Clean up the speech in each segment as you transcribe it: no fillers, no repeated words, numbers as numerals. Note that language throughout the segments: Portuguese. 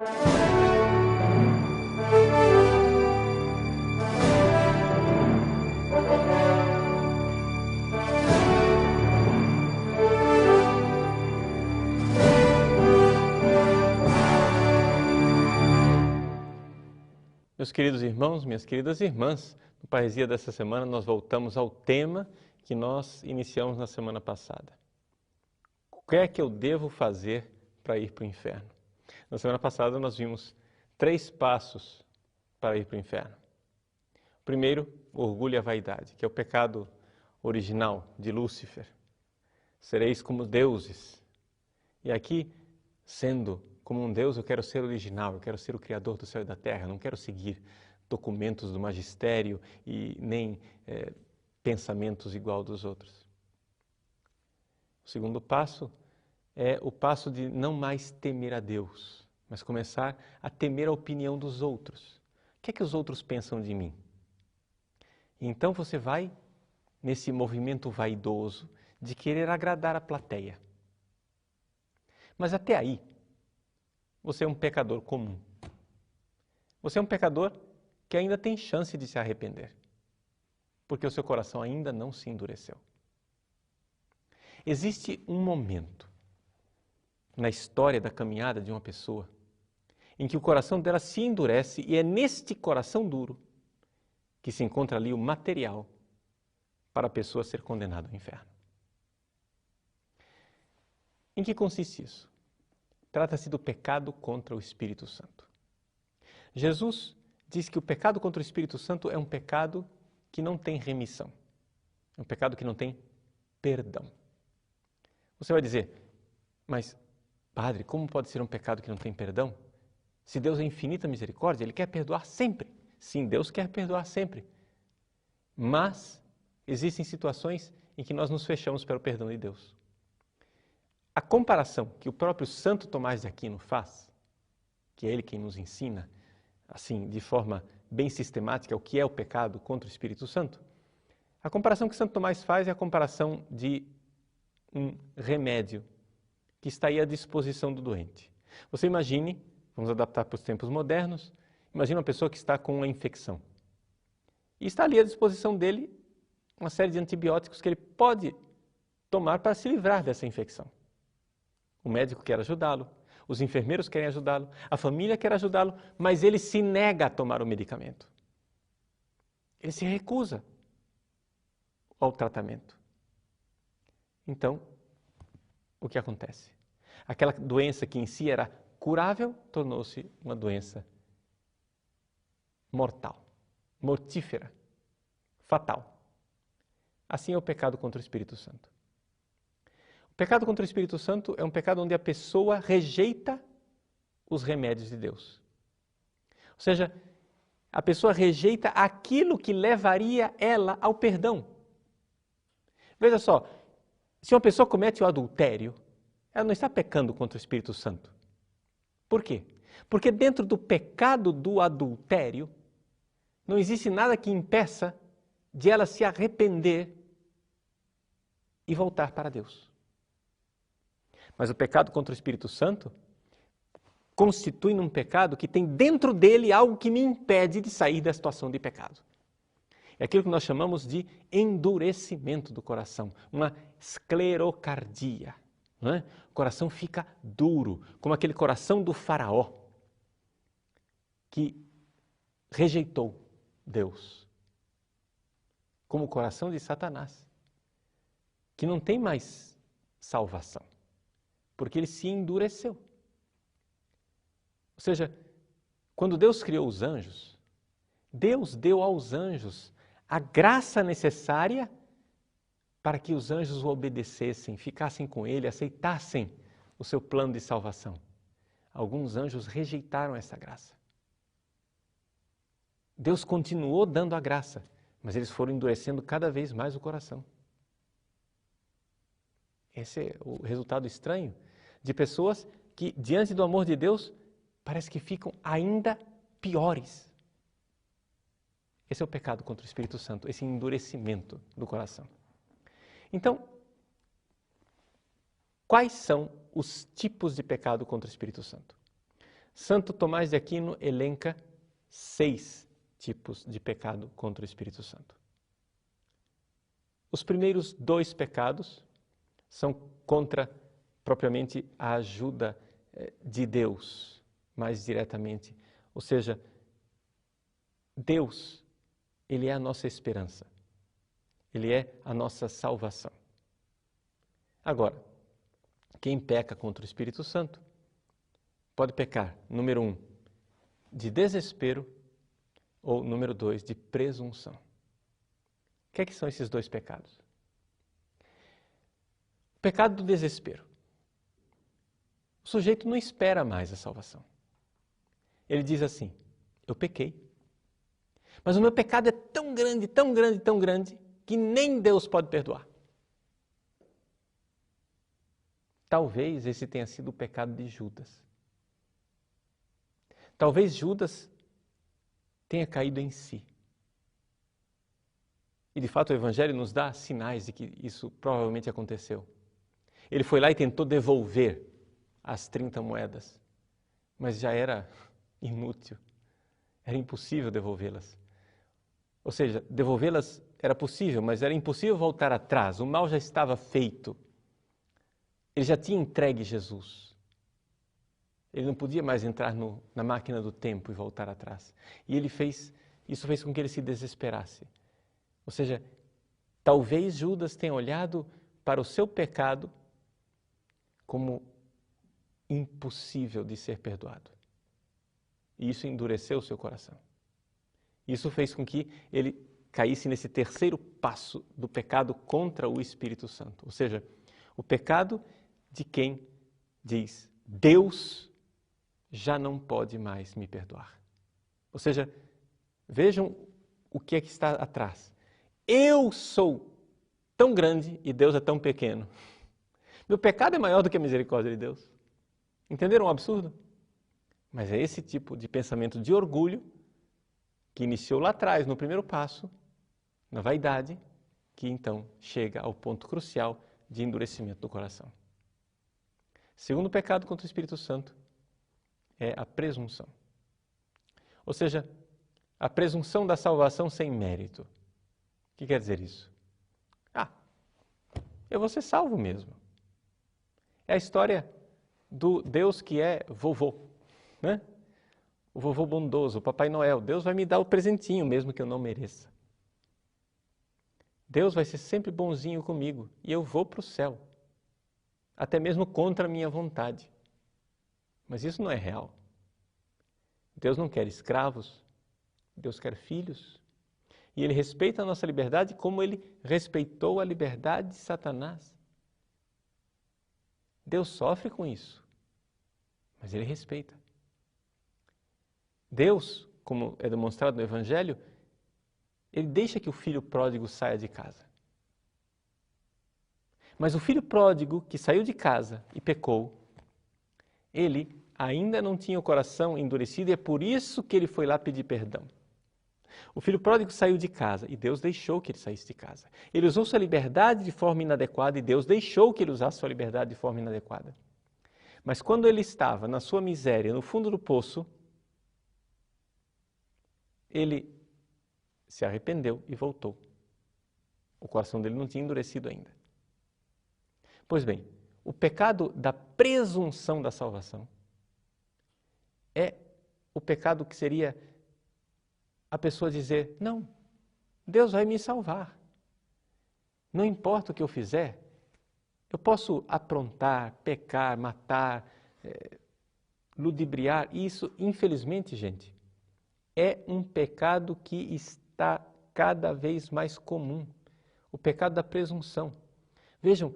Meus queridos irmãos, minhas queridas irmãs, no Parresia dessa semana nós voltamos ao tema que nós iniciamos na semana passada. O que é que eu devo fazer para ir para o inferno? Na semana passada nós vimos 3 passos para ir para o inferno. O primeiro, o orgulho e a vaidade, que é o pecado original de Lúcifer. Sereis como deuses. E aqui, sendo como um Deus, eu quero ser original, eu quero ser o Criador do céu e da terra, não quero seguir documentos do magistério e nem pensamentos igual dos outros. O segundo passo é o passo de não mais temer a Deus, mas começar a temer a opinião dos outros. O que é que os outros pensam de mim? E então você vai nesse movimento vaidoso de querer agradar a plateia. Mas até aí, você é um pecador comum. Você é um pecador que ainda tem chance de se arrepender, porque o seu coração ainda não se endureceu. Existe um momento na história da caminhada de uma pessoa em que o coração dela se endurece e é neste coração duro que se encontra ali o material para a pessoa ser condenada ao inferno. Em que consiste isso? Trata-se do pecado contra o Espírito Santo. Jesus diz que o pecado contra o Espírito Santo é um pecado que não tem remissão. É um pecado que não tem perdão. Você vai dizer, mas, padre, como pode ser um pecado que não tem perdão? Se Deus é infinita misericórdia, Ele quer perdoar sempre. Sim, Deus quer perdoar sempre. Mas existem situações em que nós nos fechamos para o perdão de Deus. A comparação que o próprio Santo Tomás de Aquino faz, que é ele quem nos ensina, assim, de forma bem sistemática, o que é o pecado contra o Espírito Santo, a comparação que Santo Tomás faz é a comparação de um remédio que está aí à disposição do doente. Você imagine, vamos adaptar para os tempos modernos, imagine uma pessoa que está com uma infecção. E está ali à disposição dele uma série de antibióticos que ele pode tomar para se livrar dessa infecção. O médico quer ajudá-lo, os enfermeiros querem ajudá-lo, a família quer ajudá-lo, mas ele se nega a tomar o medicamento. Ele se recusa ao tratamento. Então, o que acontece? Aquela doença que em si era curável, tornou-se uma doença mortal, mortífera, fatal. Assim é o pecado contra o Espírito Santo. O pecado contra o Espírito Santo é um pecado onde a pessoa rejeita os remédios de Deus. Ou seja, a pessoa rejeita aquilo que levaria ela ao perdão. Veja só, se uma pessoa comete o adultério, ela não está pecando contra o Espírito Santo. Por quê? Porque dentro do pecado do adultério, não existe nada que impeça de ela se arrepender e voltar para Deus. Mas o pecado contra o Espírito Santo constitui num pecado que tem dentro dele algo que me impede de sair da situação de pecado. É aquilo que nós chamamos de endurecimento do coração, uma esclerocardia. Não é? O coração fica duro, como aquele coração do faraó que rejeitou Deus. Como o coração de Satanás, que não tem mais salvação, porque ele se endureceu. Ou seja, quando Deus criou os anjos, Deus deu aos anjos a graça necessária para que os anjos o obedecessem, ficassem com ele, aceitassem o seu plano de salvação. Alguns anjos rejeitaram essa graça. Deus continuou dando a graça, mas eles foram endurecendo cada vez mais o coração. Esse é o resultado estranho de pessoas que, diante do amor de Deus, parece que ficam ainda piores. Esse é o pecado contra o Espírito Santo, esse endurecimento do coração. Então, quais são os tipos de pecado contra o Espírito Santo? Santo Tomás de Aquino elenca 6 tipos de pecado contra o Espírito Santo. Os primeiros 2 pecados são contra propriamente a ajuda de Deus, mais diretamente. Ou seja, Deus, Ele é a nossa esperança. Ele é a nossa salvação. Agora, quem peca contra o Espírito Santo pode pecar, número 1, de desespero ou, número 2, de presunção. O que são esses 2 pecados? O pecado do desespero. O sujeito não espera mais a salvação. Ele diz assim, eu pequei, mas o meu pecado é tão grande, tão grande, tão grande, que nem Deus pode perdoar. Talvez esse tenha sido o pecado de Judas. Talvez Judas tenha caído em si. E de fato o Evangelho nos dá sinais de que isso provavelmente aconteceu. Ele foi lá e tentou devolver as 30 moedas, mas já era inútil, era impossível devolvê-las. Ou seja, devolvê-las era possível, mas era impossível voltar atrás, o mal já estava feito. Ele já tinha entregue Jesus. Ele não podia mais entrar na máquina do tempo e voltar atrás. E isso fez com que ele se desesperasse. Ou seja, talvez Judas tenha olhado para o seu pecado como impossível de ser perdoado. E isso endureceu o seu coração. Isso fez com que ele caísse nesse terceiro passo do pecado contra o Espírito Santo. Ou seja, o pecado de quem diz, Deus já não pode mais me perdoar. Ou seja, vejam o que é que está atrás. Eu sou tão grande e Deus é tão pequeno. Meu pecado é maior do que a misericórdia de Deus. Entenderam o absurdo? Mas é esse tipo de pensamento de orgulho que iniciou lá atrás, no primeiro passo, na vaidade, que então chega ao ponto crucial de endurecimento do coração. Segundo pecado contra o Espírito Santo é a presunção. Ou seja, a presunção da salvação sem mérito. O que quer dizer isso? Eu vou ser salvo mesmo. É a história do Deus que é vovô, né? O vovô bondoso, o Papai Noel. Deus vai me dar o presentinho mesmo que eu não mereça. Deus vai ser sempre bonzinho comigo e eu vou para o céu. Até mesmo contra a minha vontade. Mas isso não é real. Deus não quer escravos, Deus quer filhos. E Ele respeita a nossa liberdade como Ele respeitou a liberdade de Satanás. Deus sofre com isso, mas Ele respeita. Deus, como é demonstrado no Evangelho, Ele deixa que o filho pródigo saia de casa. Mas o filho pródigo que saiu de casa e pecou, ele ainda não tinha o coração endurecido e é por isso que ele foi lá pedir perdão. O filho pródigo saiu de casa e Deus deixou que ele saísse de casa. Ele usou sua liberdade de forma inadequada e Deus deixou que ele usasse sua liberdade de forma inadequada. Mas quando ele estava na sua miséria, no fundo do poço, ele se arrependeu e voltou. O coração dele não tinha endurecido ainda. Pois bem, o pecado da presunção da salvação é o pecado que seria a pessoa dizer, não, Deus vai me salvar. Não importa o que eu fizer, eu posso aprontar, pecar, matar, ludibriar. Isso, infelizmente, gente, é um pecado que está cada vez mais comum. O pecado da presunção. Vejam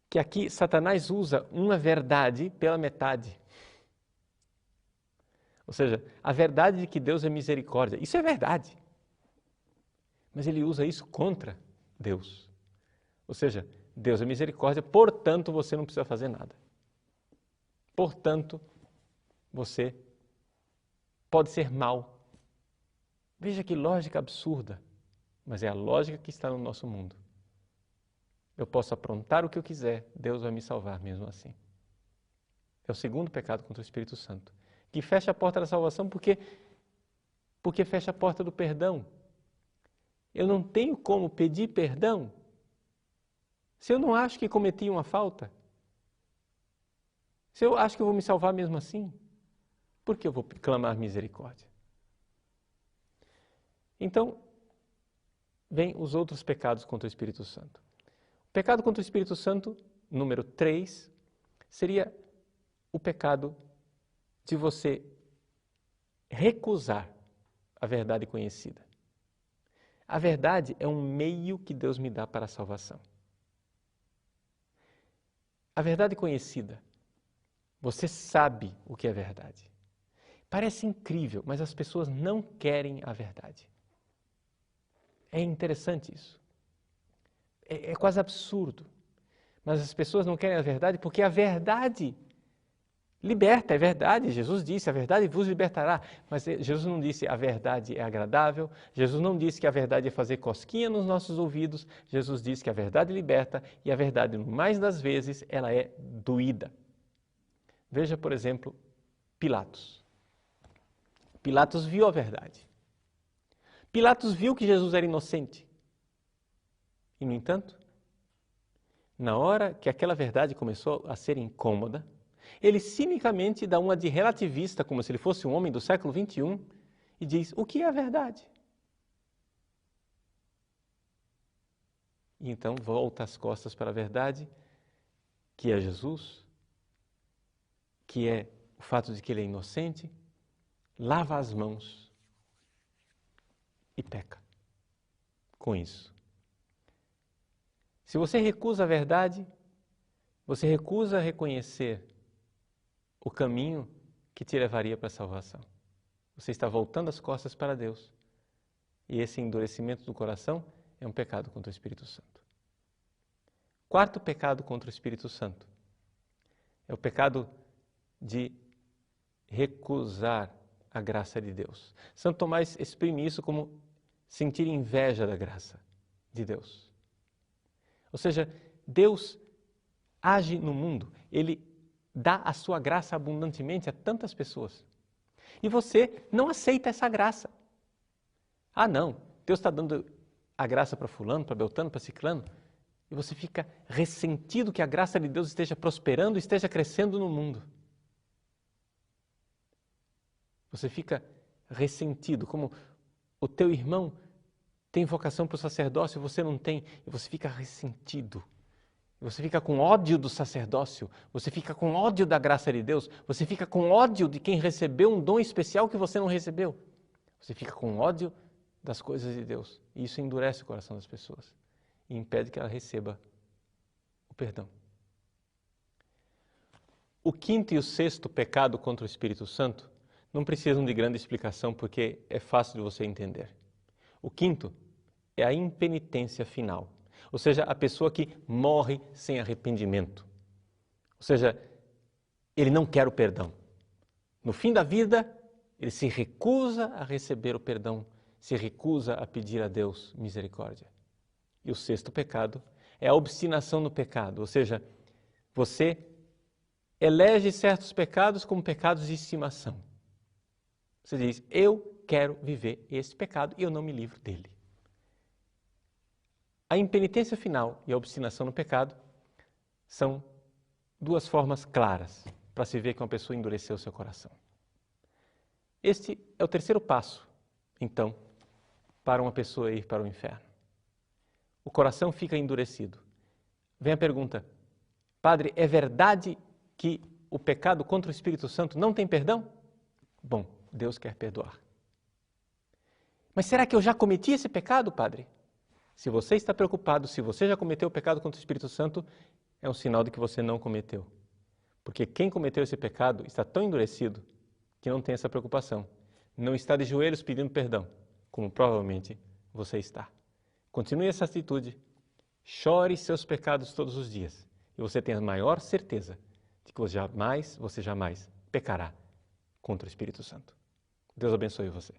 que aqui Satanás usa uma verdade pela metade. Ou seja, a verdade de que Deus é misericórdia, isso é verdade. Mas ele usa isso contra Deus. Ou seja, Deus é misericórdia, portanto você não precisa fazer nada. Portanto, você pode ser mau. Veja que lógica absurda, mas é a lógica que está no nosso mundo. Eu posso aprontar o que eu quiser, Deus vai me salvar mesmo assim. É o segundo pecado contra o Espírito Santo. que fecha a porta da salvação porque fecha a porta do perdão. Eu não tenho como pedir perdão se eu não acho que cometi uma falta. Se eu acho que eu vou me salvar mesmo assim, por que eu vou clamar misericórdia? Então, vem os outros pecados contra o Espírito Santo. O pecado contra o Espírito Santo, número 3, seria o pecado de você recusar a verdade conhecida. A verdade é um meio que Deus me dá para a salvação. A verdade conhecida, você sabe o que é verdade. Parece incrível, mas as pessoas não querem a verdade. É interessante isso. É quase absurdo. Mas as pessoas não querem a verdade porque a verdade liberta, é verdade. Jesus disse, a verdade vos libertará. Mas Jesus não disse a verdade é agradável. Jesus não disse que a verdade é fazer cosquinha nos nossos ouvidos. Jesus disse que a verdade liberta e a verdade, no mais das vezes, ela é doída. Veja, por exemplo, Pilatos. Pilatos viu a verdade. Pilatos viu que Jesus era inocente. E, no entanto, na hora que aquela verdade começou a ser incômoda, ele cinicamente dá uma de relativista, como se ele fosse um homem do século XXI, e diz, o que é a verdade? E então volta as costas para a verdade, que é Jesus, que é o fato de que ele é inocente, lava as mãos e peca com isso. Se você recusa a verdade, você recusa reconhecer o caminho que te levaria para a salvação. Você está voltando as costas para Deus. E esse endurecimento do coração é um pecado contra o Espírito Santo. Quarto pecado contra o Espírito Santo é o pecado de recusar a graça de Deus. Santo Tomás exprime isso como sentir inveja da graça de Deus. Ou seja, Deus age no mundo, Ele dá a sua graça abundantemente a tantas pessoas. E você não aceita essa graça. Ah, não, Deus está dando a graça para fulano, para Beltrano, para Ciclano, e você fica ressentido que a graça de Deus esteja prosperando, esteja crescendo no mundo. Você fica ressentido, como o teu irmão tem vocação para o sacerdócio e você não tem, e você fica ressentido. Você fica com ódio do sacerdócio, você fica com ódio da graça de Deus, você fica com ódio de quem recebeu um dom especial que você não recebeu. Você fica com ódio das coisas de Deus. E isso endurece o coração das pessoas e impede que ela receba o perdão. O quinto e o sexto pecado contra o Espírito Santo não precisam de grande explicação porque é fácil de você entender. O quinto é a impenitência final. Ou seja, a pessoa que morre sem arrependimento. Ou seja, ele não quer o perdão. No fim da vida, ele se recusa a receber o perdão, se recusa a pedir a Deus misericórdia. E o sexto pecado é a obstinação no pecado. Ou seja, você elege certos pecados como pecados de estimação. Você diz, eu quero viver esse pecado e eu não me livro dele. A impenitência final e a obstinação no pecado são duas formas claras para se ver que uma pessoa endureceu seu coração. Este é o terceiro passo, então, para uma pessoa ir para o inferno. O coração fica endurecido. Vem a pergunta, Padre, é verdade que o pecado contra o Espírito Santo não tem perdão? Bom, Deus quer perdoar. Mas será que eu já cometi esse pecado, Padre? Se você está preocupado, se você já cometeu o pecado contra o Espírito Santo, é um sinal de que você não cometeu. Porque quem cometeu esse pecado está tão endurecido que não tem essa preocupação. Não está de joelhos pedindo perdão, como provavelmente você está. Continue essa atitude, chore seus pecados todos os dias e você tem a maior certeza de que você jamais pecará contra o Espírito Santo. Deus abençoe você.